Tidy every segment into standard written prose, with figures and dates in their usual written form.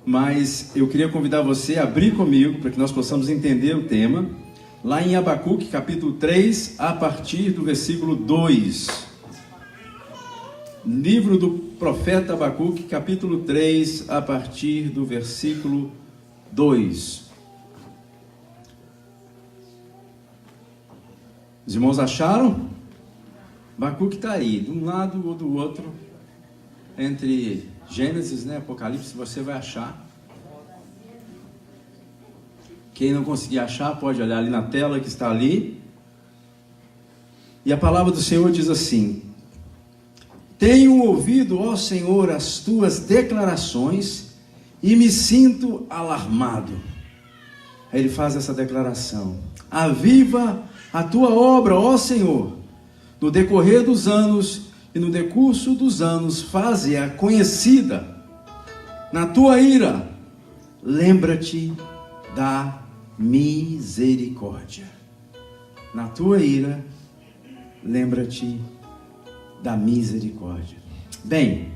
mas eu queria convidar você a abrir comigo para que nós possamos entender o tema, lá em Abacuque, capítulo 3, a partir do versículo 2. Livro do profeta Abacuque, capítulo 3, a partir do versículo 2. Os irmãos acharam? Abacuque está aí, de um lado ou do outro, entre Gênesis, Apocalipse, você vai achar. Quem não conseguir achar, pode olhar ali na tela que está ali. E a palavra do Senhor diz assim: tenho ouvido, ó Senhor, as tuas declarações e me sinto alarmado. Aí ele faz essa declaração: aviva a tua obra, ó Senhor, no decorrer dos anos e no decurso dos anos, faze-a conhecida. Na tua ira, lembra-te da misericórdia. Na tua ira, lembra-te da misericórdia. Bem,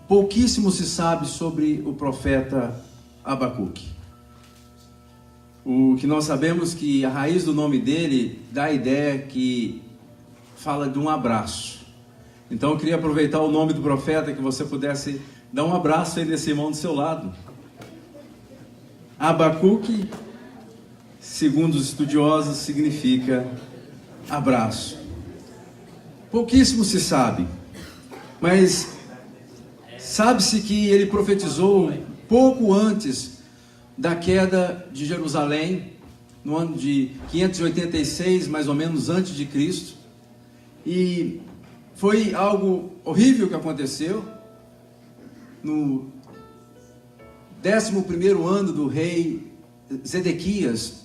pouquíssimo se sabe sobre o profeta Abacuque. O que nós sabemos que a raiz do nome dele dá a ideia que fala de um abraço. Então eu queria aproveitar o nome do profeta, que você pudesse dar um abraço aí nesse irmão do seu lado. Abacuque, segundo os estudiosos, significa abraço. Pouquíssimo se sabe, mas sabe-se que ele profetizou pouco antes da queda de Jerusalém, no ano de 586, mais ou menos antes de Cristo. E foi algo horrível que aconteceu. No 11º ano do rei Zedequias,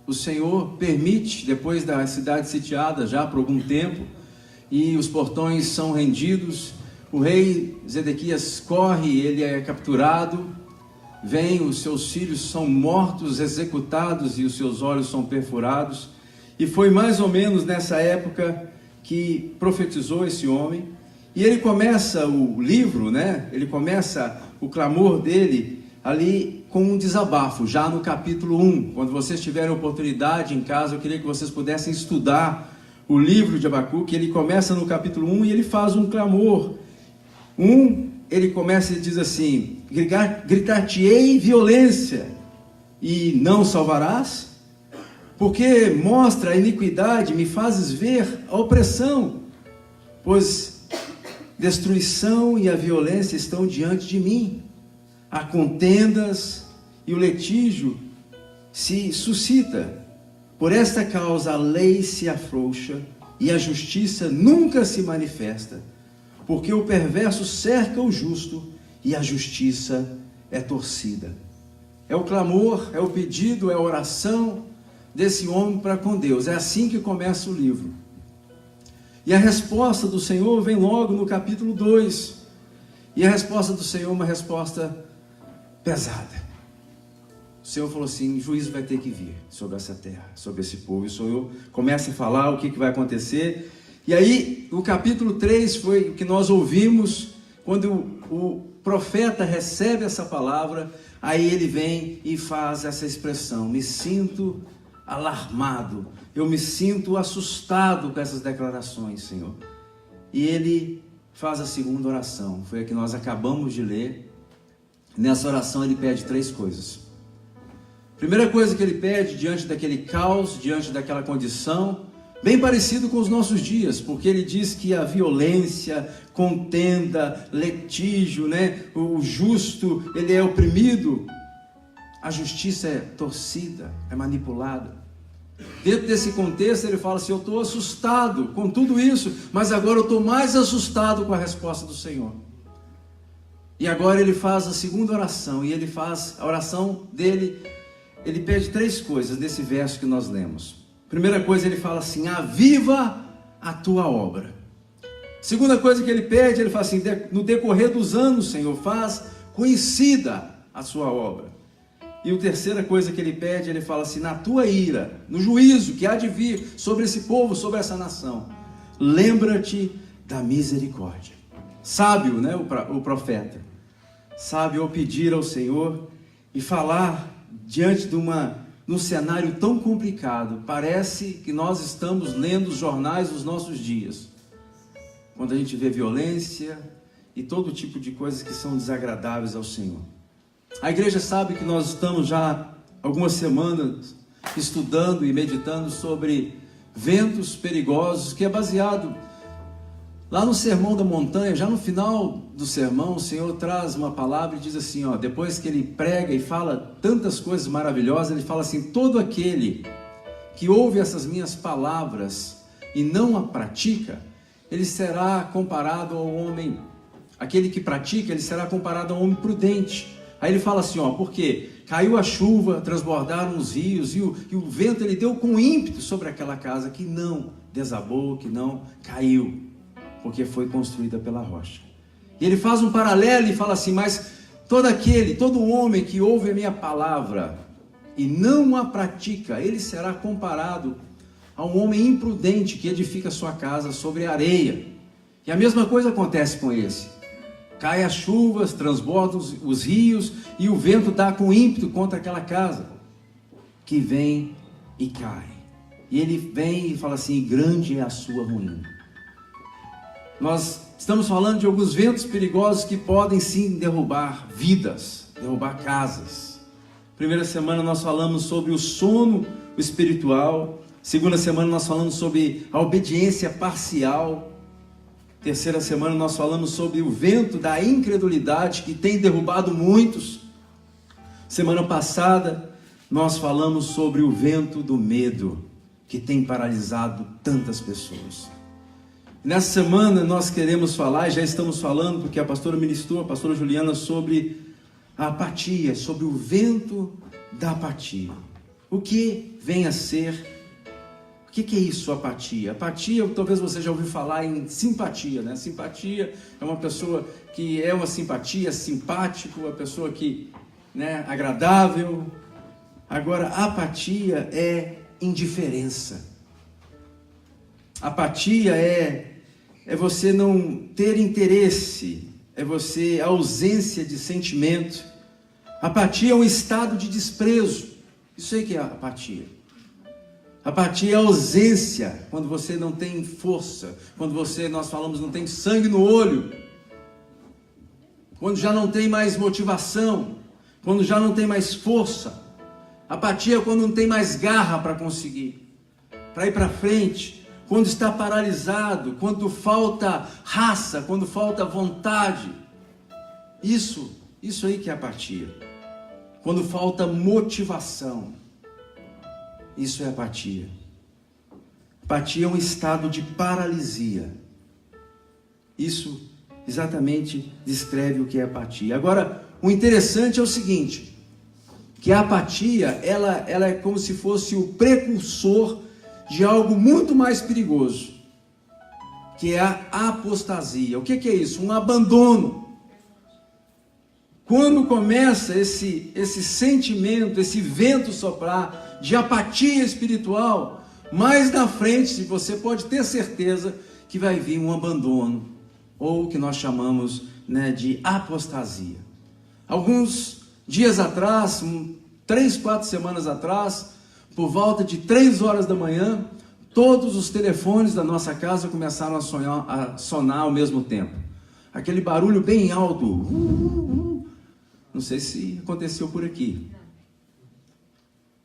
o Senhor permite, depois da cidade sitiada já por algum tempo, e os portões são rendidos, o rei Zedequias corre, ele é capturado, vem, os seus filhos são mortos, executados, e os seus olhos são perfurados. E foi mais ou menos nessa época que profetizou esse homem, e ele começa o livro, ele começa o clamor dele ali com um desabafo, já no capítulo 1. Quando vocês tiverem oportunidade em casa, eu queria que vocês pudessem estudar o livro de Abacuque. Ele começa no capítulo 1 e ele faz um clamor. Ele começa e diz assim: gritar-te-ei violência e não salvarás? Porque mostra a iniquidade, me fazes ver a opressão, pois destruição e a violência estão diante de mim. Há contendas e o litígio se suscita. Por esta causa a lei se afrouxa e a justiça nunca se manifesta, porque o perverso cerca o justo e a justiça é torcida. É o clamor, é o pedido, é a oração desse homem para com Deus. É assim que começa o livro. E a resposta do Senhor vem logo no capítulo 2. E a resposta do Senhor é uma resposta pesada. O Senhor falou assim: juízo vai ter que vir sobre essa terra, sobre esse povo. E o Senhor começa a falar o que vai acontecer. E aí, o capítulo 3 foi o que nós ouvimos, quando o profeta recebe essa palavra. Aí ele vem e faz essa expressão: me sinto alarmado, eu me sinto assustado com essas declarações, Senhor. E ele faz a segunda oração, foi a que nós acabamos de ler. Nessa oração ele pede 3 coisas. Primeira coisa que ele pede, diante daquele caos, diante daquela condição, bem parecido com os nossos dias, porque ele diz que a violência, contenda, litígio, o justo, ele é oprimido, a justiça é torcida, é manipulada. Dentro desse contexto ele fala assim: eu estou assustado com tudo isso, mas agora eu estou mais assustado com a resposta do Senhor. E agora ele faz a segunda oração, e ele faz a oração dele, ele pede 3 coisas nesse verso que nós lemos. Primeira coisa, ele fala assim: aviva a tua obra. Segunda coisa que ele pede, ele fala assim: no decorrer dos anos, Senhor, faz conhecida a sua obra. E a terceira coisa que ele pede, ele fala assim: na tua ira, no juízo que há de vir sobre esse povo, sobre essa nação, lembra-te da misericórdia. Sábio, o profeta. sabe, ou pedir ao Senhor e falar diante de num cenário tão complicado. Parece que nós estamos lendo os jornais dos nossos dias, quando a gente vê violência e todo tipo de coisas que são desagradáveis ao Senhor. A igreja sabe que nós estamos já algumas semanas estudando e meditando sobre ventos perigosos, que é baseado lá no Sermão da Montanha. Já no final do sermão, o Senhor traz uma palavra e diz assim, depois que ele prega e fala tantas coisas maravilhosas, ele fala assim: todo aquele que ouve essas minhas palavras e não a pratica, ele será comparado ao homem, aquele que pratica, ele será comparado ao homem prudente. Aí ele fala assim, porque caiu a chuva, transbordaram os rios, e o vento ele deu com ímpeto sobre aquela casa, que não desabou, que não caiu, porque foi construída pela rocha. E ele faz um paralelo e fala assim: mas todo homem que ouve a minha palavra e não a pratica, ele será comparado a um homem imprudente que edifica sua casa sobre areia. E a mesma coisa acontece com esse. Cai as chuvas, transbordam os rios, e o vento dá com ímpeto contra aquela casa, que vem e cai. E ele vem e fala assim: grande é a sua ruína. Nós estamos falando de alguns ventos perigosos que podem sim derrubar vidas, derrubar casas. Primeira semana nós falamos sobre o sono espiritual. Segunda semana nós falamos sobre a obediência parcial. Terceira semana nós falamos sobre o vento da incredulidade que tem derrubado muitos. Semana passada nós falamos sobre o vento do medo que tem paralisado tantas pessoas. Nessa semana nós queremos falar, e já estamos falando, porque a pastora ministrou, a pastora Juliana, sobre a apatia, sobre o vento da apatia. O que vem a ser? O que é isso, apatia? Apatia, talvez você já ouviu falar em simpatia, né? Simpatia é uma pessoa que é uma simpatia, simpático, uma pessoa que, agradável. Agora, apatia é indiferença. Apatia é você não ter interesse, é você ausência de sentimento. Apatia é um estado de desprezo. Isso aí que é apatia. Apatia é ausência, quando você não tem força, quando nós falamos, não tem sangue no olho, quando já não tem mais motivação, quando já não tem mais força. Apatia é quando não tem mais garra para conseguir, para ir para frente, quando está paralisado, quando falta raça, quando falta vontade. Isso aí que é apatia. Quando falta motivação. Isso é apatia. Apatia é um estado de paralisia. Isso exatamente descreve o que é apatia. Agora, o interessante é o seguinte, que a apatia, ela é como se fosse o precursor de algo muito mais perigoso, que é a apostasia. O que é isso? Um abandono. Quando começa esse sentimento, esse vento soprar de apatia espiritual, mais na frente você pode ter certeza que vai vir um abandono, ou o que nós chamamos de apostasia. Alguns dias atrás, 3, 4 semanas atrás, por volta de 3 horas da manhã, todos os telefones da nossa casa começaram a sonar ao mesmo tempo. Aquele barulho bem alto. Não sei se aconteceu por aqui.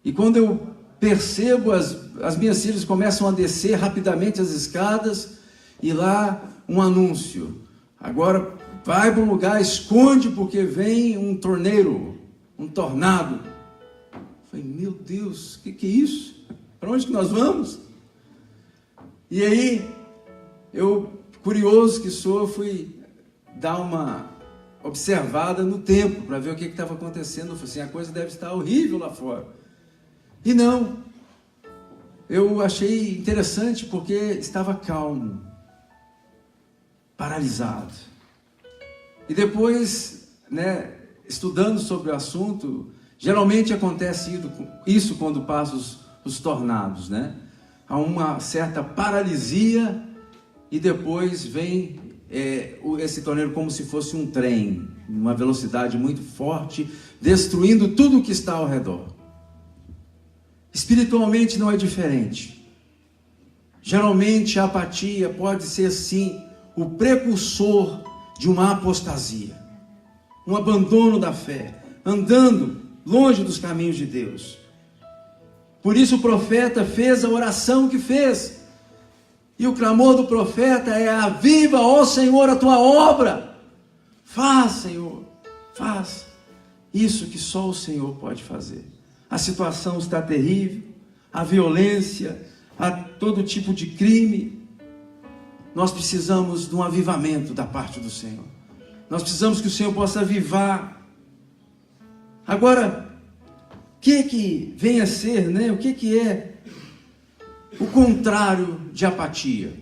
E quando eu percebo, as minhas filhas começam a descer rapidamente as escadas, e lá um anúncio: agora vai para um lugar, esconde, porque vem um tornado. Eu falei: meu Deus, o que é isso? Para onde que nós vamos? E aí, eu, curioso que sou, fui dar uma observada no tempo, para ver o que estava acontecendo. Eu falei assim: a coisa deve estar horrível lá fora. E não, eu achei interessante, porque estava calmo, paralisado. E depois, estudando sobre o assunto, geralmente acontece isso quando passam os tornados, Há uma certa paralisia, e depois vem esse torneiro como se fosse um trem, uma velocidade muito forte, destruindo tudo o que está ao redor. Espiritualmente não é diferente. Geralmente a apatia pode ser sim o precursor de uma apostasia, um abandono da fé, andando longe dos caminhos de Deus. Por isso o profeta fez a oração que fez. E o clamor do profeta é: aviva, ó Senhor, a tua obra. Faz, Senhor, faz isso que só o Senhor pode fazer. A situação está terrível, a violência, a todo tipo de crime. Nós precisamos de um avivamento da parte do Senhor. Nós precisamos que o Senhor possa avivar. Agora, o que vem a ser, né? O que é o contrário de apatia?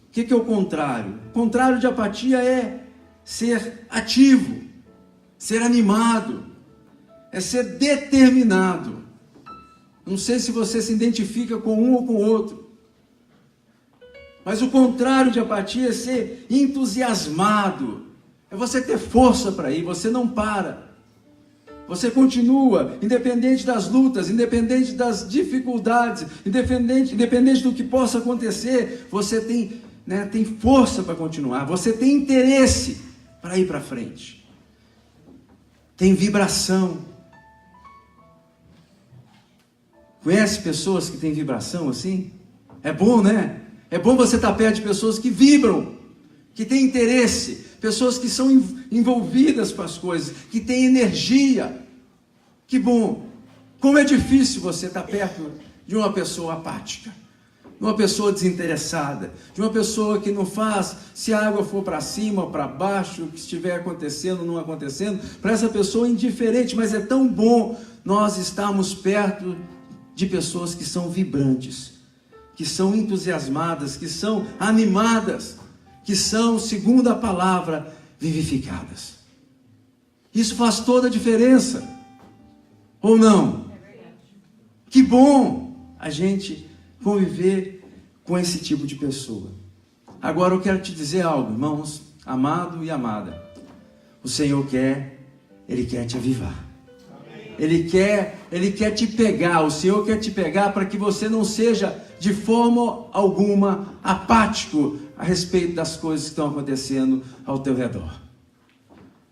O que é o contrário? O contrário de apatia é ser ativo, ser animado, é ser determinado. Não sei se você se identifica com um ou com o outro, mas o contrário de apatia é ser entusiasmado, é você ter força para ir, você não para. Você continua, independente das lutas, independente das dificuldades, independente do que possa acontecer, você tem força para continuar, você tem interesse para ir para frente, tem vibração. Conhece pessoas que têm vibração assim? É bom, né? É bom você estar perto de pessoas que vibram, que têm interesse, pessoas que são envolvidas com as coisas, que têm energia. Que bom! Como é difícil você estar perto de uma pessoa apática, de uma pessoa desinteressada, de uma pessoa que não faz, se a água for para cima ou para baixo, o que estiver acontecendo ou não acontecendo, para essa pessoa é indiferente, mas é tão bom nós estarmos perto de pessoas que são vibrantes, que são entusiasmadas, que são animadas, que são, segundo a palavra, vivificadas. Isso faz toda a diferença, ou não? Que bom a gente conviver com esse tipo de pessoa. Agora eu quero te dizer algo, irmãos, amado e amada. O Senhor Ele quer te avivar. Ele quer te pegar, o Senhor quer te pegar para que você não seja de forma alguma apático a respeito das coisas que estão acontecendo ao teu redor.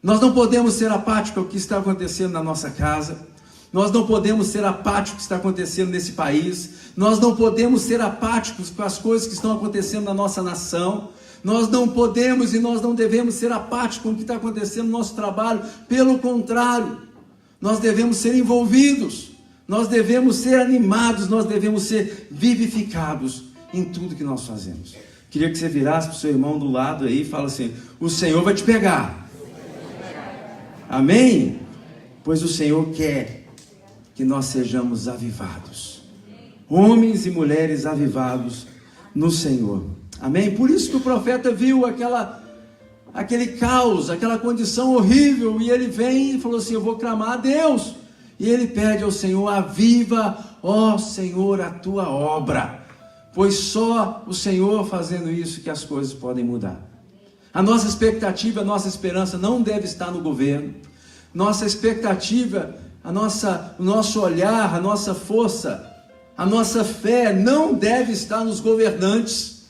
Nós não podemos ser apáticos ao que está acontecendo na nossa casa, nós não podemos ser apáticos ao que está acontecendo nesse país, nós não podemos ser apáticos com as coisas que estão acontecendo na nossa nação, nós não podemos e nós não devemos ser apáticos com o que está acontecendo no nosso trabalho, pelo contrário, nós devemos ser envolvidos, nós devemos ser animados, nós devemos ser vivificados em tudo que nós fazemos. Queria que você virasse para o seu irmão do lado aí e fala assim: o Senhor vai te pegar. Amém? Pois o Senhor quer que nós sejamos avivados, homens e mulheres avivados no Senhor. Amém? Por isso que o profeta viu aquele caos, aquela condição horrível, e ele vem e falou assim: eu vou clamar a Deus, e ele pede ao Senhor: aviva, ó Senhor, a tua obra, pois só o Senhor fazendo isso que as coisas podem mudar. A nossa expectativa, a nossa esperança não deve estar no governo, nossa expectativa, o nosso olhar, a nossa força, a nossa fé não deve estar nos governantes,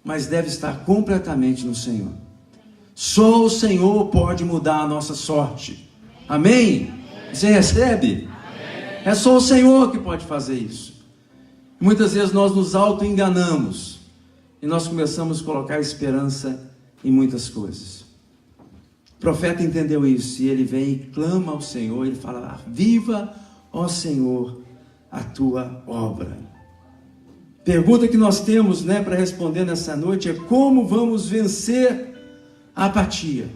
mas deve estar completamente no Senhor. Só o Senhor pode mudar a nossa sorte. Amém? Você recebe? Amém. É só o Senhor que pode fazer isso. Muitas vezes nós nos auto-enganamos e nós começamos a colocar esperança em muitas coisas. O profeta entendeu isso e ele vem e clama ao Senhor. Ele fala: viva, ó Senhor, a tua obra. Pergunta que nós temos, para responder nessa noite é: como vamos vencer a apatia?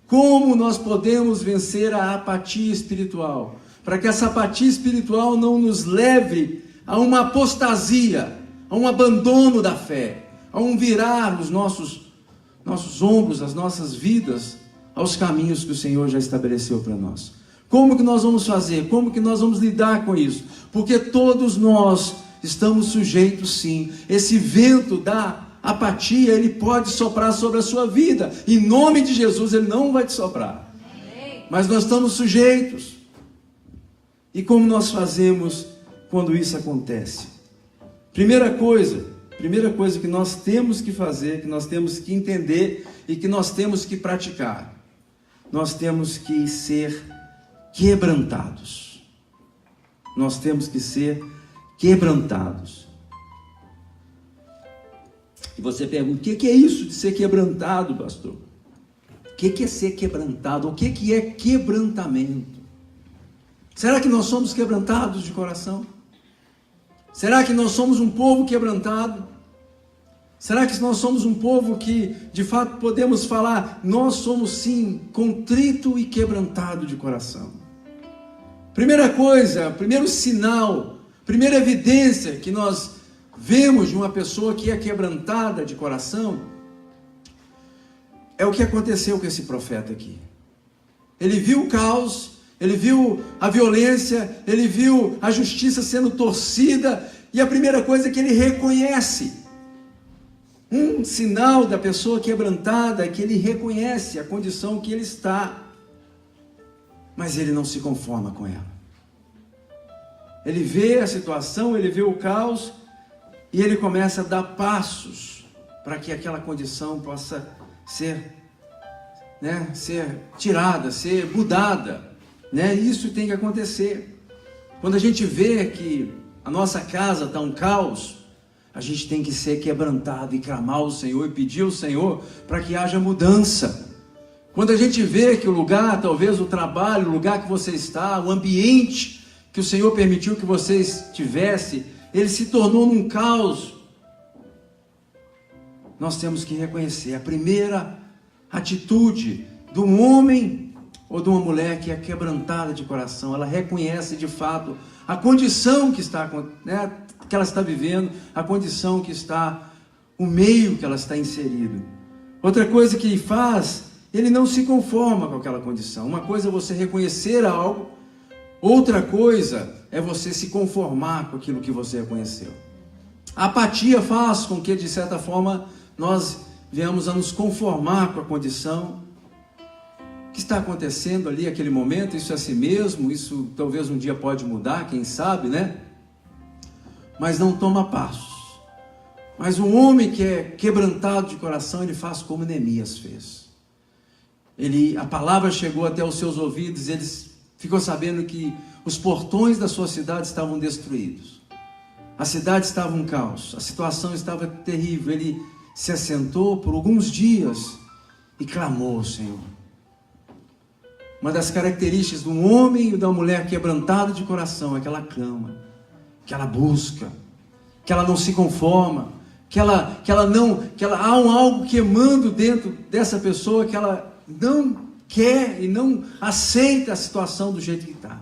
Como nós podemos vencer a apatia espiritual? Para que essa apatia espiritual não nos leve a uma apostasia, a um abandono da fé, a um virar os nossos ombros, as nossas vidas aos caminhos que o Senhor já estabeleceu para nós. Como que nós vamos fazer? Como que nós vamos lidar com isso? Porque todos nós estamos sujeitos sim, esse vento da apatia, ele pode soprar sobre a sua vida. Em nome de Jesus, ele não vai te soprar. Mas nós estamos sujeitos. E como nós fazemos quando isso acontece? Primeira coisa que nós temos que fazer, que nós temos que entender e que nós temos que praticar. Nós temos que ser quebrantados. Nós temos que ser quebrantados. E você pergunta, o que é isso de ser quebrantado, pastor? O que é ser quebrantado? O que é quebrantamento? Será que nós somos quebrantados de coração? Será que nós somos um povo quebrantado? Será que nós somos um povo que, de fato, podemos falar, nós somos sim, contrito e quebrantado de coração? Primeira coisa, primeiro sinal, primeira evidência que nós vemos de uma pessoa que é quebrantada de coração, é o que aconteceu com esse profeta aqui. Ele viu o caos, ele viu a violência, ele viu a justiça sendo torcida, e a primeira coisa é que ele reconhece. Um sinal da pessoa quebrantada é que ele reconhece a condição que ele está, mas ele não se conforma com ela. Ele vê a situação, ele vê o caos, e ele começa a dar passos para que aquela condição possa ser tirada, ser mudada. Isso tem que acontecer. Quando a gente vê que a nossa casa está um caos, a gente tem que ser quebrantado e clamar ao Senhor e pedir ao Senhor para que haja mudança. Quando a gente vê que o lugar, talvez o trabalho, o lugar que você está, o ambiente que o Senhor permitiu que você estivesse, ele se tornou num caos, nós temos que reconhecer a primeira atitude de um homem ou de uma mulher que é quebrantada de coração. Ela reconhece de fato a condição que ela está vivendo, a condição que está, o meio que ela está inserido. Outra coisa que ele faz, ele não se conforma com aquela condição. Uma coisa é você reconhecer algo, outra coisa é você se conformar com aquilo que você reconheceu. A apatia faz com que, de certa forma, nós venhamos a nos conformar com a condição que está acontecendo ali, aquele momento. Isso é assim mesmo, isso talvez um dia pode mudar, quem sabe, Mas não toma passos. Mas um homem que é quebrantado de coração, ele faz como Neemias fez. A palavra chegou até os seus ouvidos, ele ficou sabendo que os portões da sua cidade estavam destruídos. A cidade estava um caos, a situação estava terrível. Ele se assentou por alguns dias e clamou ao Senhor. Uma das características de um homem e de uma mulher quebrantada de coração é que ela clama, que ela busca, que ela não se conforma, que há algo queimando dentro dessa pessoa, que ela não quer e não aceita a situação do jeito que está.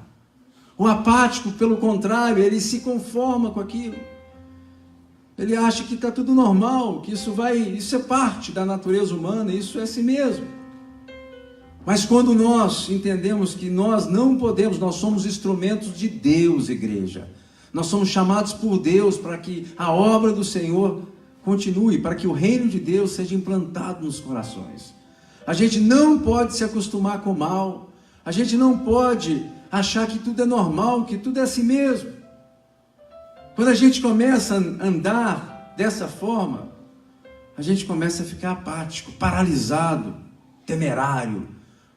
O apático, pelo contrário, ele se conforma com aquilo. Ele acha que está tudo normal, que isso é parte da natureza humana, isso é assim mesmo. Mas quando nós entendemos que nós não podemos, nós somos instrumentos de Deus, igreja. Nós somos chamados por Deus para que a obra do Senhor continue, para que o reino de Deus seja implantado nos corações. A gente não pode se acostumar com o mal. A gente não pode achar que tudo é normal, que tudo é assim mesmo. Quando a gente começa a andar dessa forma, a gente começa a ficar apático, paralisado, temerário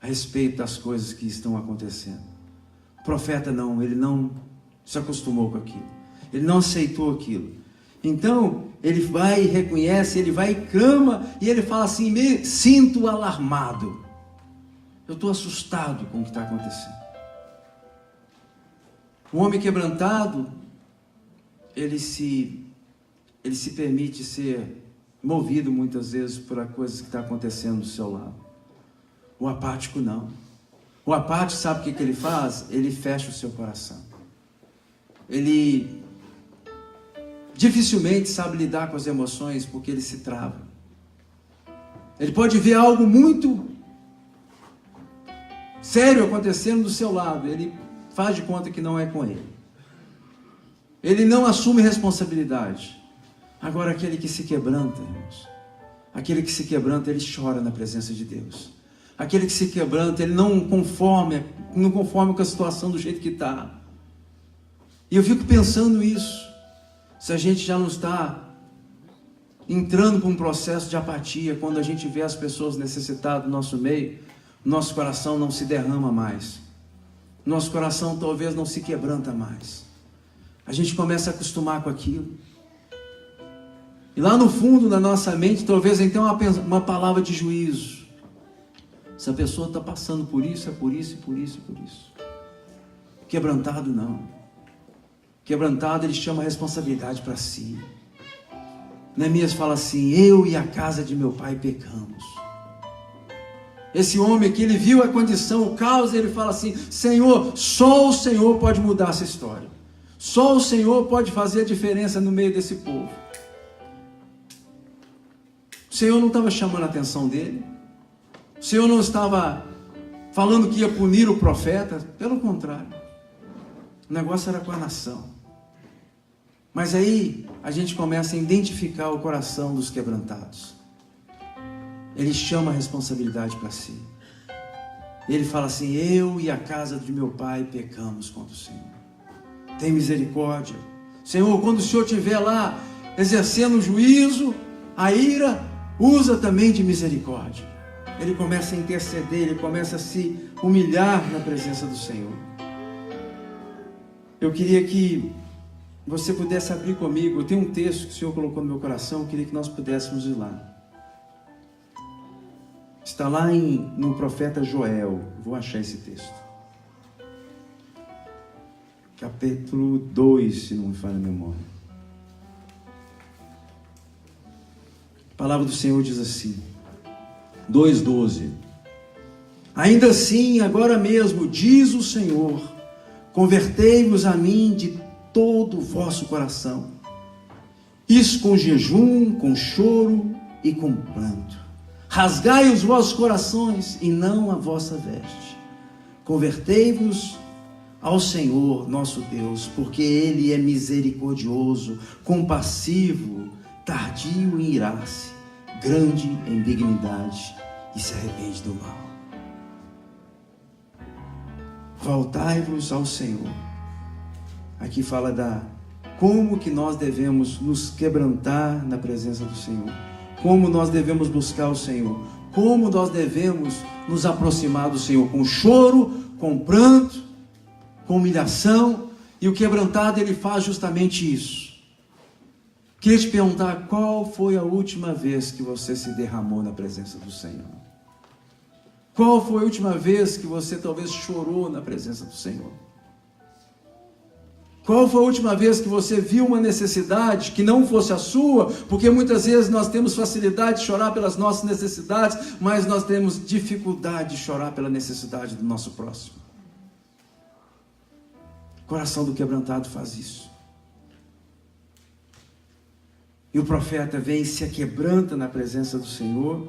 a respeito das coisas que estão acontecendo. O profeta não, ele não se acostumou com aquilo. Ele não aceitou aquilo. Então, ele vai e reconhece, ele vai e clama, e ele fala assim: me sinto alarmado. Eu estou assustado com o que está acontecendo. O homem quebrantado, ele se permite ser movido muitas vezes por coisas que estão acontecendo do seu lado. O apático não. O apático, sabe o que ele faz? Ele fecha o seu coração. Ele dificilmente sabe lidar com as emoções, porque ele se trava. Ele pode ver algo muito sério acontecendo do seu lado, ele faz de conta que não é com ele. Ele não assume responsabilidade. Agora, aquele que se quebranta, irmãos, aquele que se quebranta, ele chora na presença de Deus. Aquele que se quebranta, ele não conforme com a situação do jeito que está. E eu fico pensando isso, se a gente já não está entrando para um processo de apatia, quando a gente vê as pessoas necessitadas no nosso meio, nosso coração não se derrama mais, nosso coração talvez não se quebranta mais, a gente começa a acostumar com aquilo, e lá no fundo da nossa mente, talvez então uma palavra de juízo, essa pessoa está passando por isso, é por isso, e por isso, e por isso. Quebrantado não, quebrantado ele chama a responsabilidade para si. Neemias fala assim: eu e a casa de meu pai pecamos. Esse homem aqui, ele viu a condição, o caos, ele fala assim: Senhor, só o Senhor pode mudar essa história, só o Senhor pode fazer a diferença no meio desse povo. O Senhor não estava chamando a atenção dele, o Senhor não estava falando que ia punir o profeta, pelo contrário, o negócio era com a nação. Mas aí a gente começa a identificar o coração dos quebrantados. Ele chama a responsabilidade para si. Ele fala assim: eu e a casa de meu pai pecamos contra o Senhor. Tem misericórdia. Senhor, quando o Senhor estiver lá exercendo o juízo, a ira, usa também de misericórdia. Ele começa a interceder, ele começa a se humilhar na presença do Senhor. Eu queria que você pudesse abrir comigo, eu tenho um texto que o Senhor colocou no meu coração, eu queria que nós pudéssemos ir lá. Está lá no profeta Joel, vou achar esse texto. Capítulo 2, se não me falha a memória. A palavra do Senhor diz assim, 2:12. Ainda assim, agora mesmo, diz o Senhor, convertei-vos a mim de todo o vosso coração, isso com jejum, com choro e com pranto. Rasgai os vossos corações e não a vossa veste. Convertei-vos ao Senhor nosso Deus, porque Ele é misericordioso, compassivo, tardio em irar-se, grande em benignidade e se arrepende do mal. Voltai-vos ao Senhor. Aqui fala como que nós devemos nos quebrantar na presença do Senhor, como nós devemos buscar o Senhor, como nós devemos nos aproximar do Senhor, com choro, com pranto, com humilhação. E o quebrantado, ele faz justamente isso. Queria te perguntar, qual foi a última vez que você se derramou na presença do Senhor? Qual foi a última vez que você talvez chorou na presença do Senhor? Qual foi a última vez que você viu uma necessidade que não fosse a sua? Porque muitas vezes nós temos facilidade de chorar pelas nossas necessidades, mas nós temos dificuldade de chorar pela necessidade do nosso próximo. O coração do quebrantado faz isso. E o profeta vem e se quebranta na presença do Senhor,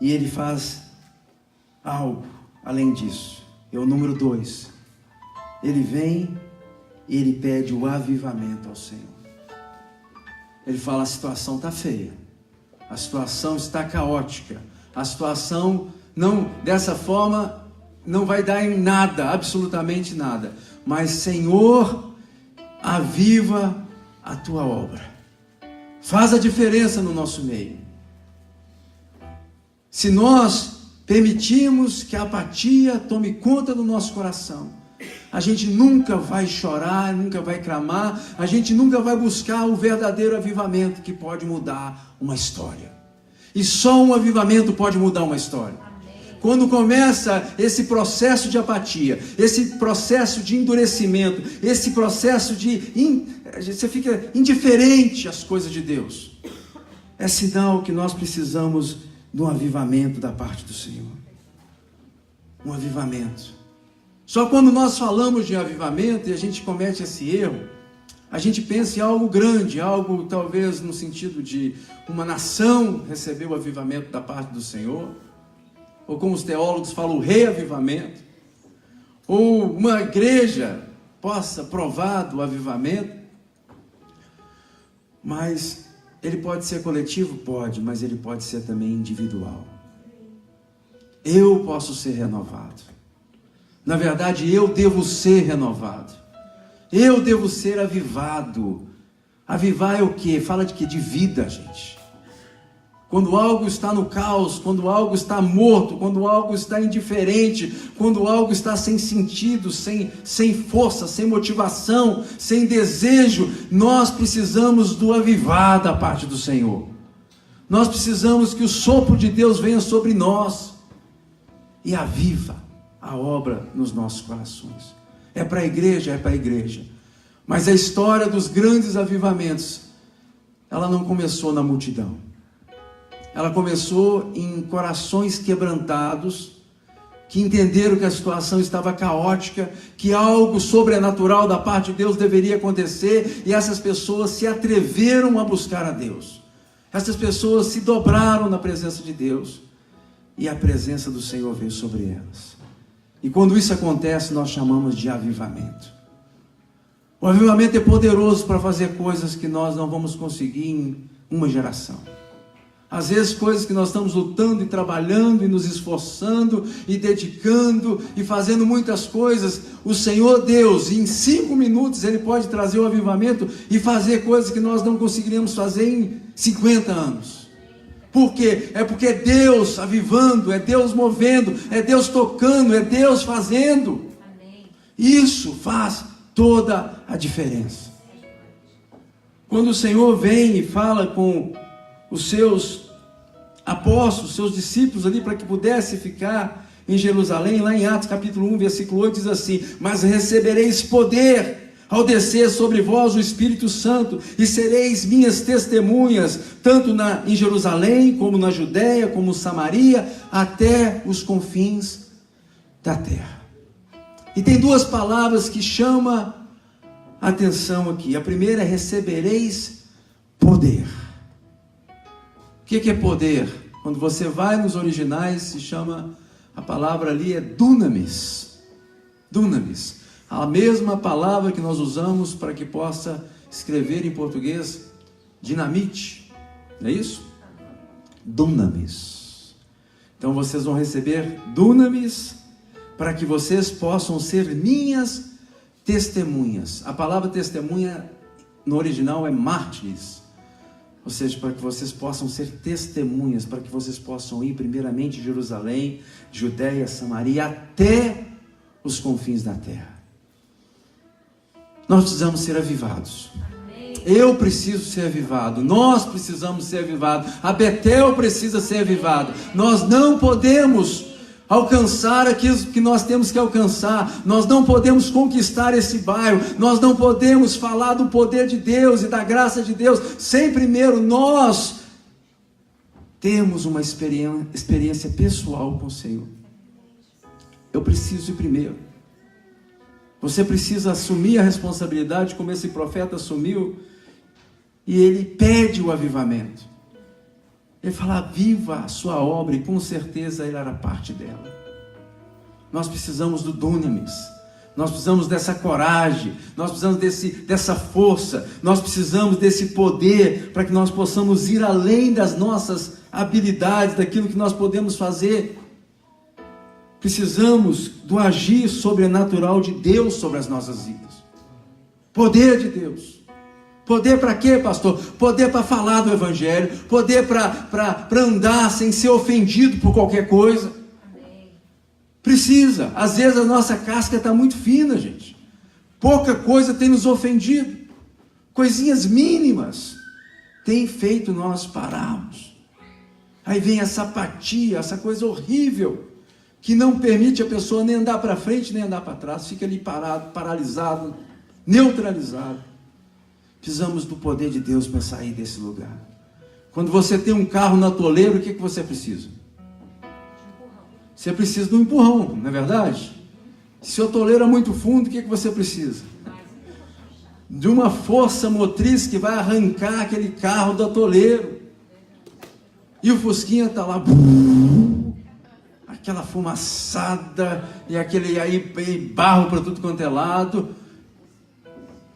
e ele faz algo além disso. É o número 2. Ele vem e ele pede o avivamento ao Senhor. Ele fala: a situação está feia, a situação está caótica, a situação não, dessa forma, não vai dar em nada, absolutamente nada. Mas Senhor, aviva a tua obra. Faz a diferença no nosso meio. Se nós permitirmos que a apatia tome conta do nosso coração, a gente nunca vai chorar, nunca vai clamar, a gente nunca vai buscar o verdadeiro avivamento que pode mudar uma história. E só um avivamento pode mudar uma história. Quando começa esse processo de apatia, esse processo de endurecimento, esse processo você fica indiferente às coisas de Deus, é sinal que nós precisamos de um avivamento da parte do Senhor. Um avivamento. Só quando nós falamos de avivamento e a gente comete esse erro, a gente pensa em algo grande, algo talvez no sentido de uma nação receber o avivamento da parte do Senhor, ou como os teólogos falam, o reavivamento, ou uma igreja possa provar do avivamento. Mas ele pode ser coletivo? Pode, mas ele pode ser também individual. Eu posso ser renovado. Na verdade, eu devo ser renovado. Eu devo ser avivado. Avivar é o quê? Fala de quê? De vida, gente. Quando algo está no caos, quando algo está morto, quando algo está indiferente, quando algo está sem sentido, sem força, sem motivação, sem desejo, nós precisamos do avivar da parte do Senhor. Nós precisamos que o sopro de Deus venha sobre nós e aviva a obra nos nossos corações. É para a igreja? É para a igreja. Mas a história dos grandes avivamentos, ela não começou na multidão. Ela começou em corações quebrantados, que entenderam que a situação estava caótica, que algo sobrenatural da parte de Deus deveria acontecer, e essas pessoas se atreveram a buscar a Deus. Essas pessoas se dobraram na presença de Deus, e a presença do Senhor veio sobre elas. E quando isso acontece, nós chamamos de avivamento. O avivamento é poderoso para fazer coisas que nós não vamos conseguir em uma geração. Às vezes coisas que nós estamos lutando e trabalhando e nos esforçando e dedicando e fazendo muitas coisas, o Senhor Deus, em 5 minutos Ele pode trazer o avivamento e fazer coisas que nós não conseguiríamos fazer em 50 anos. Por quê? É porque é Deus avivando, é Deus movendo, é Deus tocando, é Deus fazendo. Amém. Isso faz toda a diferença. Quando o Senhor vem e fala com os seus apóstolos, seus discípulos ali, para que pudesse ficar em Jerusalém, lá em Atos capítulo 1, versículo 8, diz assim: mas recebereis poder ao descer sobre vós o Espírito Santo, e sereis minhas testemunhas, tanto em Jerusalém, como na Judéia, como Samaria, até os confins da terra. E tem 2 palavras que chamam a atenção aqui. A primeira é recebereis poder. O que é poder? Quando você vai nos originais, se chama, a palavra ali é dunamis. Dunamis. A mesma palavra que nós usamos para que possa escrever em português dinamite. Não é isso? Dunamis. Então vocês vão receber dunamis para que vocês possam ser minhas testemunhas. A palavra testemunha no original é mártires. Ou seja, para que vocês possam ser testemunhas, para que vocês possam ir primeiramente a Jerusalém, Judéia, Samaria, até os confins da terra. Nós precisamos ser avivados. Eu preciso ser avivado. Nós precisamos ser avivados. A Betel precisa ser avivado. Nós não podemos alcançar aquilo que nós temos que alcançar. Nós não podemos conquistar esse bairro. Nós não podemos falar do poder de Deus e da graça de Deus sem primeiro nós temos uma experiência pessoal com o Senhor. Eu preciso ir primeiro. Você precisa assumir a responsabilidade, como esse profeta assumiu, e ele pede o avivamento. Ele fala: aviva a sua obra, e com certeza ele era parte dela. Nós precisamos do dunamis, nós precisamos dessa coragem, nós precisamos dessa força, nós precisamos desse poder, para que nós possamos ir além das nossas habilidades, daquilo que nós podemos fazer. Precisamos do agir sobrenatural de Deus sobre as nossas vidas. Poder de Deus. Poder para quê, pastor? Poder para falar do Evangelho. Poder para andar sem ser ofendido por qualquer coisa. Amém. Precisa. Às vezes a nossa casca está muito fina, gente. Pouca coisa tem nos ofendido. Coisinhas mínimas tem feito nós pararmos. Aí vem essa apatia, essa coisa horrível, que não permite a pessoa nem andar para frente, nem andar para trás. Fica ali parado, paralisado, neutralizado. Precisamos do poder de Deus para sair desse lugar. Quando você tem um carro na toleira, o que você precisa? Você precisa de um empurrão, não é verdade? Se o toleiro é muito fundo, o que você precisa? De uma força motriz que vai arrancar aquele carro do atoleiro. E o Fusquinha está lá, aquela fumaçada, e aquele aí barro para tudo quanto é lado.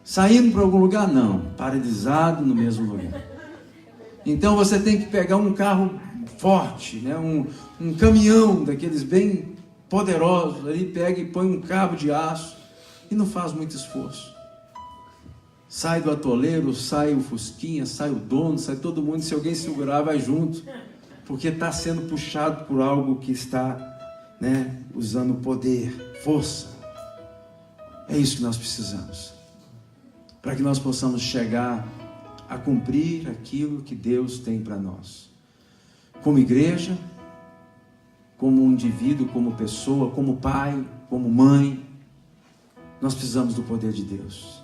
Saindo para algum lugar? Não, paralisado no mesmo lugar. Então você tem que pegar um carro forte, né? um caminhão daqueles bem poderosos, ali pega e põe um cabo de aço e não faz muito esforço. Sai do atoleiro, sai o fusquinha, sai o dono, sai todo mundo, se alguém segurar vai junto, porque está sendo puxado por algo que está, né, usando poder, força. É isso que nós precisamos, para que nós possamos chegar a cumprir aquilo que Deus tem para nós, como igreja, como um indivíduo, como pessoa, como pai, como mãe. Nós precisamos do poder de Deus.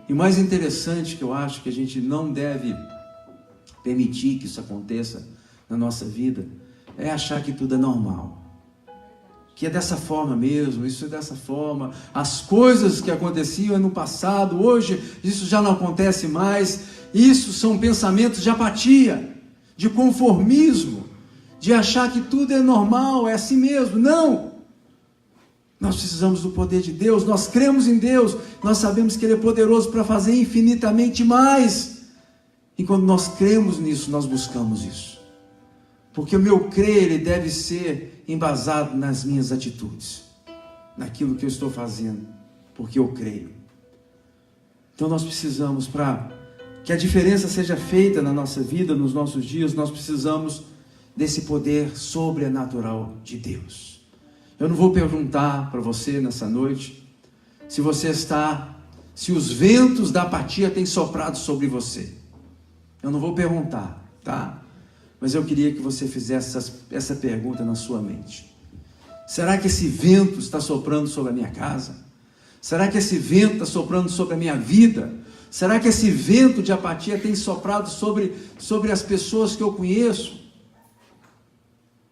E o mais interessante, que eu acho que a gente não deve permitir que isso aconteça na nossa vida, é achar que tudo é normal, que é dessa forma mesmo, isso é dessa forma, as coisas que aconteciam no passado, hoje isso já não acontece mais. Isso são pensamentos de apatia, de conformismo, de achar que tudo é normal, é assim mesmo. Não! Nós precisamos do poder de Deus, nós cremos em Deus, nós sabemos que Ele é poderoso para fazer infinitamente mais. E quando nós cremos nisso, nós buscamos isso. Porque o meu crer, ele deve ser embasado nas minhas atitudes, naquilo que eu estou fazendo, porque eu creio. Então nós precisamos, para que a diferença seja feita na nossa vida, nos nossos dias, nós precisamos desse poder sobrenatural de Deus. Eu não vou perguntar para você nessa noite se os ventos da apatia têm soprado sobre você. Eu não vou perguntar, tá? Mas eu queria que você fizesse essa pergunta na sua mente. Será que esse vento está soprando sobre a minha casa? Será que esse vento está soprando sobre a minha vida? Será que esse vento de apatia tem soprado sobre as pessoas que eu conheço?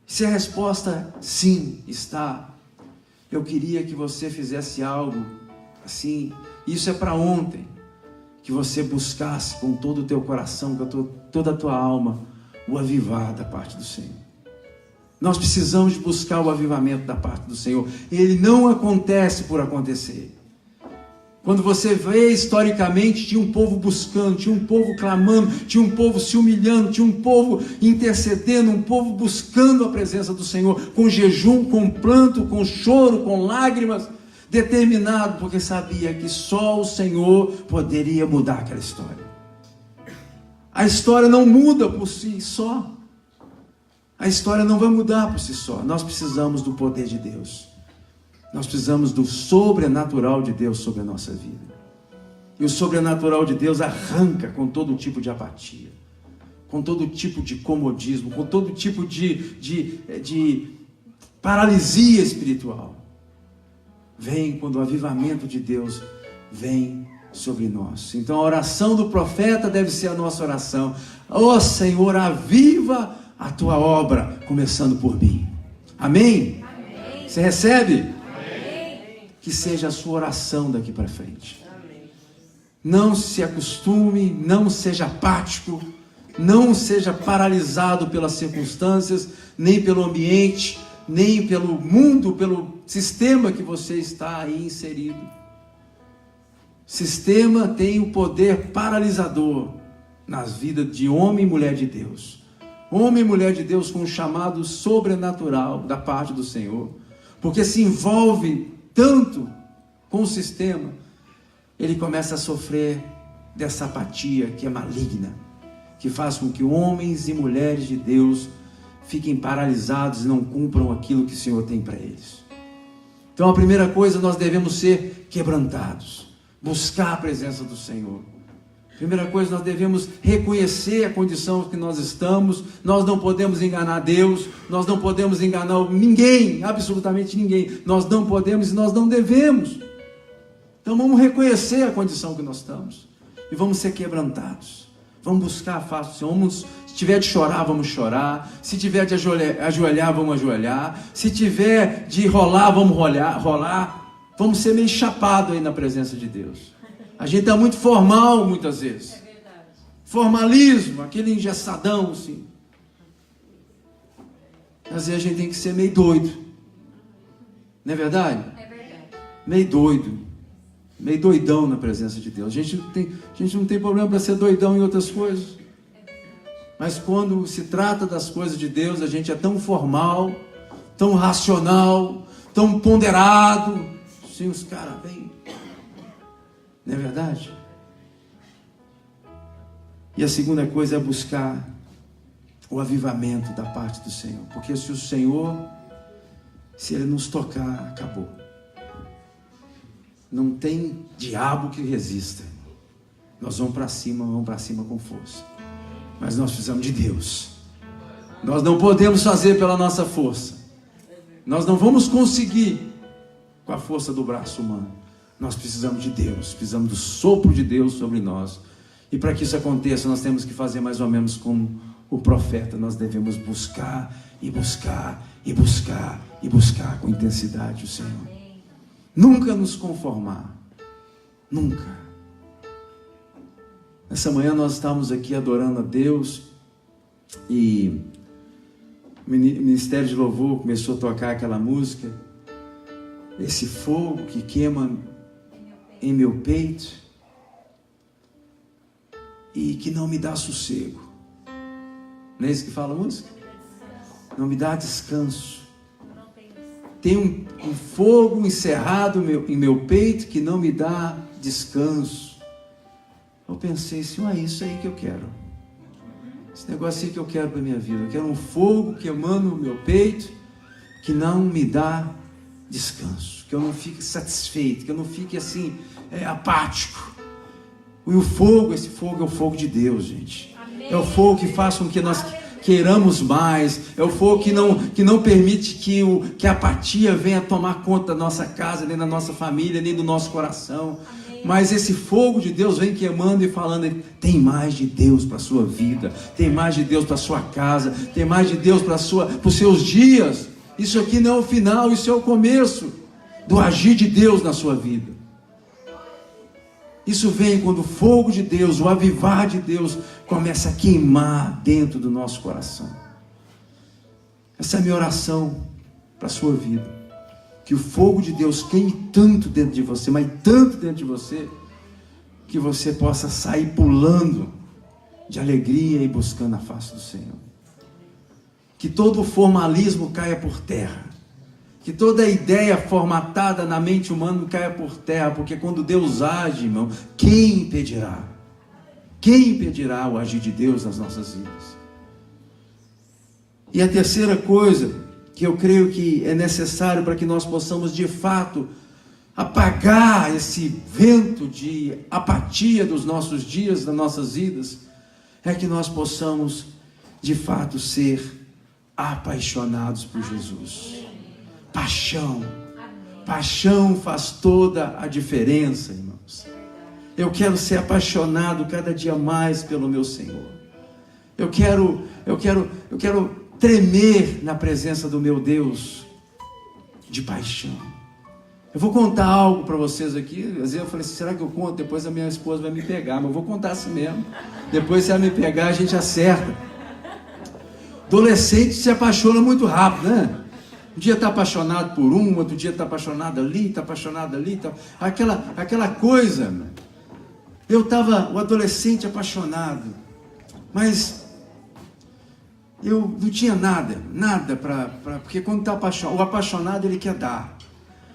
Se a resposta sim está, eu queria que você fizesse algo assim. Isso é para ontem, que você buscasse com todo o teu coração, com toda a tua alma, o avivar da parte do Senhor. Nós precisamos de buscar o avivamento da parte do Senhor. Ele não acontece por acontecer. Quando você vê historicamente, tinha um povo buscando, tinha um povo clamando, tinha um povo se humilhando, tinha um povo intercedendo, um povo buscando a presença do Senhor, com jejum, com pranto, com choro, com lágrimas, determinado, porque sabia que só o Senhor poderia mudar aquela história. A história não muda por si só. A história não vai mudar por si só. Nós precisamos do poder de Deus. Nós precisamos do sobrenatural de Deus sobre a nossa vida. E o sobrenatural de Deus arranca com todo tipo de apatia, com todo tipo de comodismo, com todo tipo de paralisia espiritual. Vem quando o avivamento de Deus vem sobre nós. Então a oração do profeta deve ser a nossa oração. Ó Senhor, aviva a tua obra, começando por mim. Amém? Amém. Você recebe? Que seja a sua oração daqui para frente. Não se acostume, não seja apático, não seja paralisado pelas circunstâncias, nem pelo ambiente, nem pelo mundo, pelo sistema que você está aí inserido. Sistema tem o poder paralisador nas vidas de homem e mulher de Deus. Homem e mulher de Deus com um chamado sobrenatural da parte do Senhor, porque se envolve tanto com o sistema, ele começa a sofrer dessa apatia que é maligna, que faz com que homens e mulheres de Deus fiquem paralisados e não cumpram aquilo que o Senhor tem para eles. Então a primeira coisa, nós devemos ser quebrantados, buscar a presença do Senhor. Primeira coisa, nós devemos reconhecer a condição que nós estamos. Nós não podemos enganar Deus, nós não podemos enganar ninguém, absolutamente ninguém. Nós não podemos e nós não devemos. Então vamos reconhecer a condição que nós estamos e vamos ser quebrantados. Vamos buscar a face do Senhor. Se tiver de chorar, vamos chorar. Se tiver de ajoelhar, vamos ajoelhar. Se tiver de rolar, vamos rolar. Vamos ser meio chapado aí na presença de Deus. A gente está muito formal muitas vezes. É verdade. Formalismo, aquele engessadão assim. Às vezes a gente tem que ser meio doido. Não é verdade? É verdade. Meio doido. meio doidão na presença de Deus. A gente não tem problema para ser doidão em outras coisas. Mas quando se trata das coisas de Deus, a gente é tão formal, tão racional, tão ponderado. Sim, os caras vêm. Não é verdade? E a segunda coisa é buscar o avivamento da parte do Senhor. Porque se o Senhor, se Ele nos tocar, acabou. Não tem diabo que resista. Nós vamos para cima com força. Mas nós precisamos de Deus. Nós não podemos fazer pela nossa força. Nós não vamos conseguir com a força do braço humano. Nós precisamos de Deus. Precisamos do sopro de Deus sobre nós. E para que isso aconteça, nós temos que fazer mais ou menos como o profeta. Nós devemos buscar e buscar e buscar e buscar com intensidade o Senhor. Nunca nos conformar. Nunca. Essa manhã nós estávamos aqui adorando a Deus e o Ministério de Louvor começou a tocar aquela música, esse fogo que queima em meu peito e que não me dá sossego. Não é isso que fala a música? Não me dá descanso. Tem um fogo encerrado em meu peito que não me dá descanso. Eu pensei assim, é isso aí que eu quero. Esse negócio aí que eu quero para a minha vida. Eu quero um fogo queimando no meu peito que não me dá descanso. Que eu não fique satisfeito, que eu não fique assim, apático. E o fogo, esse fogo é o fogo de Deus, gente. Amém. É o fogo que faz com que nós queiramos mais. É o fogo que não permite que a apatia venha tomar conta da nossa casa, nem da nossa família, nem do nosso coração. Mas esse fogo de Deus vem queimando e falando, tem mais de Deus para a sua vida, tem mais de Deus para a sua casa, tem mais de Deus para os seus dias. Isso aqui não é o final, isso é o começo do agir de Deus na sua vida. Isso vem quando o fogo de Deus, o avivar de Deus começa a queimar dentro do nosso coração. Essa é a minha oração para a sua vida. Que o fogo de Deus queime tanto dentro de você, mas tanto dentro de você, que você possa sair pulando de alegria e buscando a face do Senhor. Que todo o formalismo caia por terra. Que toda ideia formatada na mente humana caia por terra, porque quando Deus age, irmão, quem impedirá? Quem impedirá o agir de Deus nas nossas vidas? E a terceira coisa que eu creio que é necessário para que nós possamos de fato apagar esse vento de apatia dos nossos dias, das nossas vidas, é que nós possamos de fato ser apaixonados por Jesus. Paixão. Paixão faz toda a diferença, irmãos. Eu quero ser apaixonado cada dia mais pelo meu Senhor. Eu quero tremer na presença do meu Deus de paixão. Eu vou contar algo para vocês aqui. Às vezes eu falei assim, será que eu conto? Depois a minha esposa vai me pegar, mas eu vou contar assim mesmo. Depois se ela me pegar, a gente acerta. Adolescente se apaixona muito rápido, né? Um dia está apaixonado por um, outro dia está apaixonado ali, está apaixonado ali. Tá... Aquela coisa. Eu estava o adolescente apaixonado, mas eu não tinha nada para... Porque quando está apaixonado, o apaixonado ele quer dar.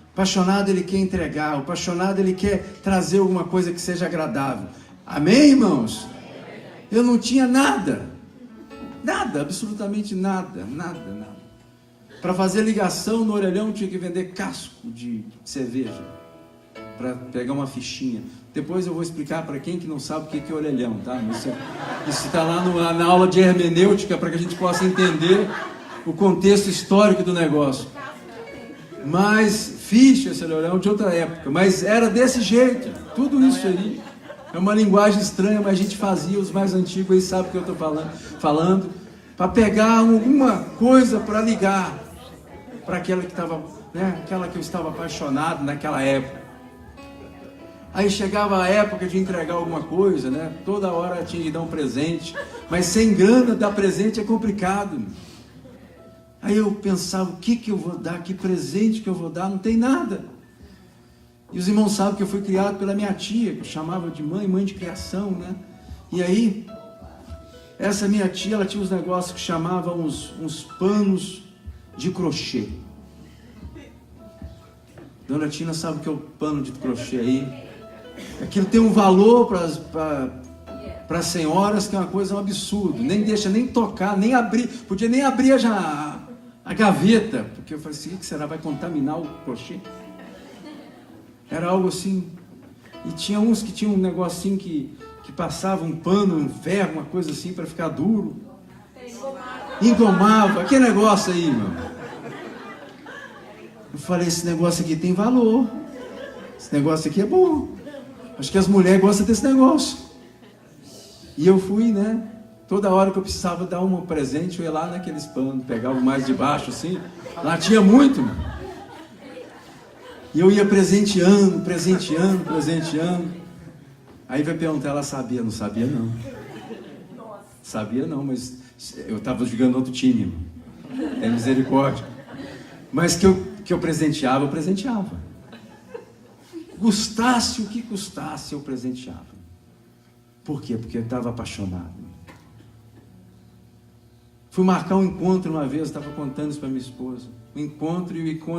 O apaixonado ele quer entregar. O apaixonado ele quer trazer alguma coisa que seja agradável. Amém, irmãos? Eu não tinha nada, absolutamente nada. Para fazer ligação no orelhão tinha que vender casco de cerveja, para pegar uma fichinha. Depois eu vou explicar para quem que não sabe o que é orelhão, tá? Isso está lá na aula de hermenêutica, para que a gente possa entender o contexto histórico do negócio. Mas ficha, esse orelhão de outra época, mas era desse jeito, tudo isso aí. É uma linguagem estranha, mas a gente fazia, os mais antigos aí sabem o que eu estou falando, para pegar alguma coisa para ligar para aquela que estava, né, aquela que eu estava apaixonado naquela época. Aí chegava a época de entregar alguma coisa, né? Toda hora tinha que dar um presente, mas sem grana dar presente é complicado. Aí eu pensava, o que eu vou dar? Que presente que eu vou dar? Não tem nada. E os irmãos sabem que eu fui criado pela minha tia, que eu chamava de mãe de criação, né? E aí, essa minha tia, ela tinha uns negócios que chamavam uns panos de crochê. Dona Tina sabe o que é o pano de crochê aí. Aquilo tem um valor para as senhoras, que é uma coisa um absurdo. Nem deixa nem tocar, nem abrir. Podia nem abrir a gaveta, porque eu falei assim, o que será? Vai contaminar o crochê? Era algo assim. E tinha uns que tinham um negocinho que passava um pano, um ferro, uma coisa assim, para ficar duro. Engomava. Que negócio aí, meu? Eu falei, esse negócio aqui tem valor. Esse negócio aqui é bom. Acho que as mulheres gostam desse negócio. E eu fui, né? Toda hora que eu precisava dar um presente, eu ia lá naqueles panos, pegava o mais de baixo assim. Lá tinha muito, meu. E eu ia presenteando. Aí vai perguntar, ela sabia? Não sabia não. Sabia não, mas eu estava jogando outro time. É misericórdia. Mas que eu presenteava, eu presenteava. Custasse o que custasse, eu presenteava. Por quê? Porque eu estava apaixonado. Fui marcar um encontro uma vez, estava contando isso para minha esposa. O encontro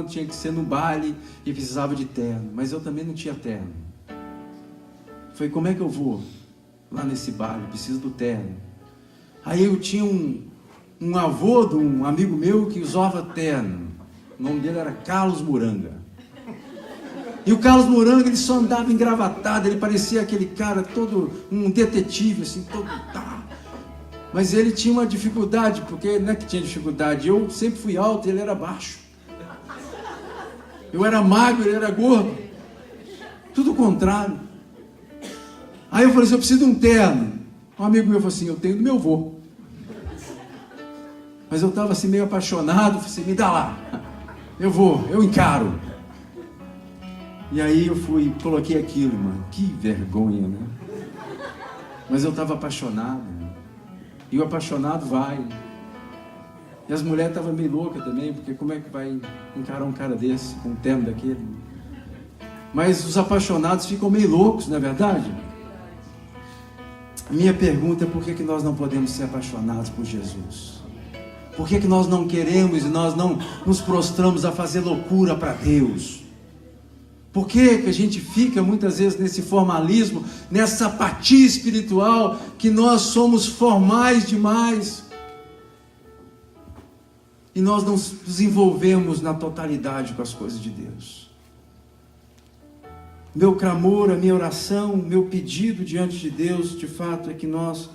tinha que ser no baile e precisava de terno. Mas eu também não tinha terno. Falei, como é que eu vou lá nesse baile? Preciso do terno. Aí eu tinha um avô de um amigo meu que usava terno. O nome dele era Carlos Muranga. E o Carlos Muranga, ele só andava engravatado, ele parecia aquele cara todo, um detetive, assim, todo... Tá. Mas ele tinha uma dificuldade, porque não é que tinha dificuldade, eu sempre fui alto e ele era baixo. Eu era magro, ele era gordo. Tudo o contrário. Aí eu falei assim, eu preciso de um terno. Um amigo meu falou assim, eu tenho do meu avô. Mas eu estava assim meio apaixonado, falei assim, me dá lá. Eu encaro. E aí eu fui, coloquei aquilo, mano. Que vergonha, né? Mas eu estava apaixonado. E o apaixonado vai. E as mulheres estavam meio loucas também, porque como é que vai encarar um cara desse, com um terno daquele? Mas os apaixonados ficam meio loucos, não é verdade? Minha pergunta é por que nós não podemos ser apaixonados por Jesus? Por que nós não queremos e nós não nos prostramos a fazer loucura para Deus? Por que a gente fica muitas vezes nesse formalismo, nessa apatia espiritual, que nós somos formais demais? E nós não nos envolvemos na totalidade com as coisas de Deus. Meu clamor, a minha oração, meu pedido diante de Deus, de fato, é que nós,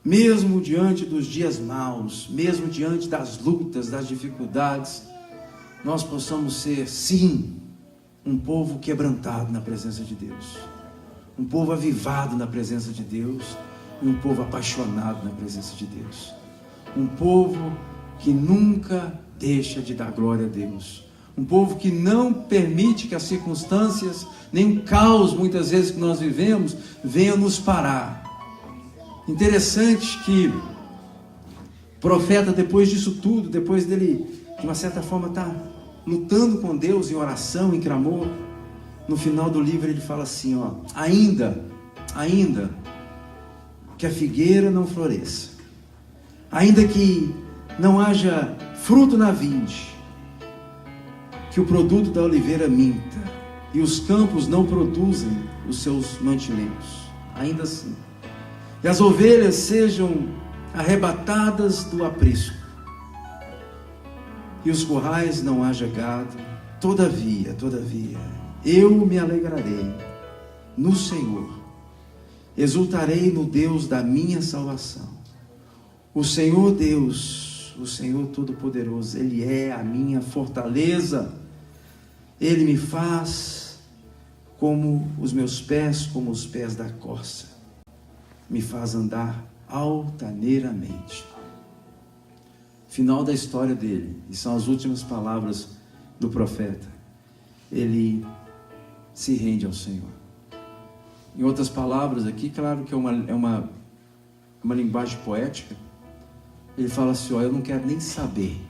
mesmo diante dos dias maus, mesmo diante das lutas, das dificuldades, nós possamos ser, sim, um povo quebrantado na presença de Deus, um povo avivado na presença de Deus, e um povo apaixonado na presença de Deus, um povo que nunca deixa de dar glória a Deus, um povo que não permite que as circunstâncias, nem o caos muitas vezes que nós vivemos, venham nos parar. Interessante que o profeta, depois disso tudo, depois dele, de uma certa forma, estar lutando com Deus em oração, em clamor, no final do livro ele fala assim, ó, ainda que a figueira não floresça, ainda que não haja fruto na vinde, que o produto da oliveira minta, e os campos não produzem os seus mantimentos, ainda assim, e as ovelhas sejam arrebatadas do aprisco, e os currais não haja gado, todavia, eu me alegrarei no Senhor, exultarei no Deus da minha salvação. O Senhor Deus, o Senhor Todo-Poderoso, Ele é a minha fortaleza, Ele me faz como os meus pés, como os pés da corça, me faz andar altaneiramente. Final da história dele, e são as últimas palavras do profeta, ele se rende ao Senhor. Em outras palavras aqui, claro que é uma linguagem poética, ele fala assim, ó, eu não quero nem saber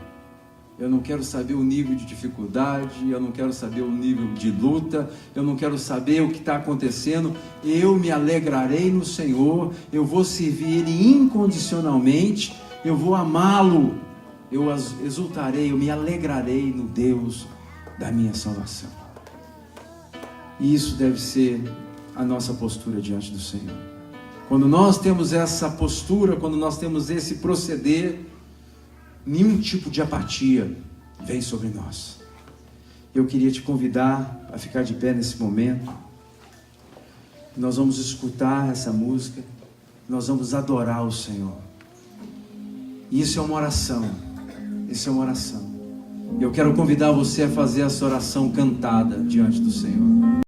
Eu não quero saber o nível de dificuldade, eu não quero saber o nível de luta, eu não quero saber o que está acontecendo. Eu me alegrarei no Senhor, eu vou servir Ele incondicionalmente, eu vou amá-lo, eu exultarei, eu me alegrarei no Deus da minha salvação. E isso deve ser a nossa postura diante do Senhor. Quando nós temos essa postura, quando nós temos esse proceder, nenhum tipo de apatia vem sobre nós. Eu queria te convidar a ficar de pé nesse momento. Nós vamos escutar essa música, nós vamos adorar o Senhor. E isso é uma oração, isso é uma oração. Eu quero convidar você a fazer essa oração cantada diante do Senhor.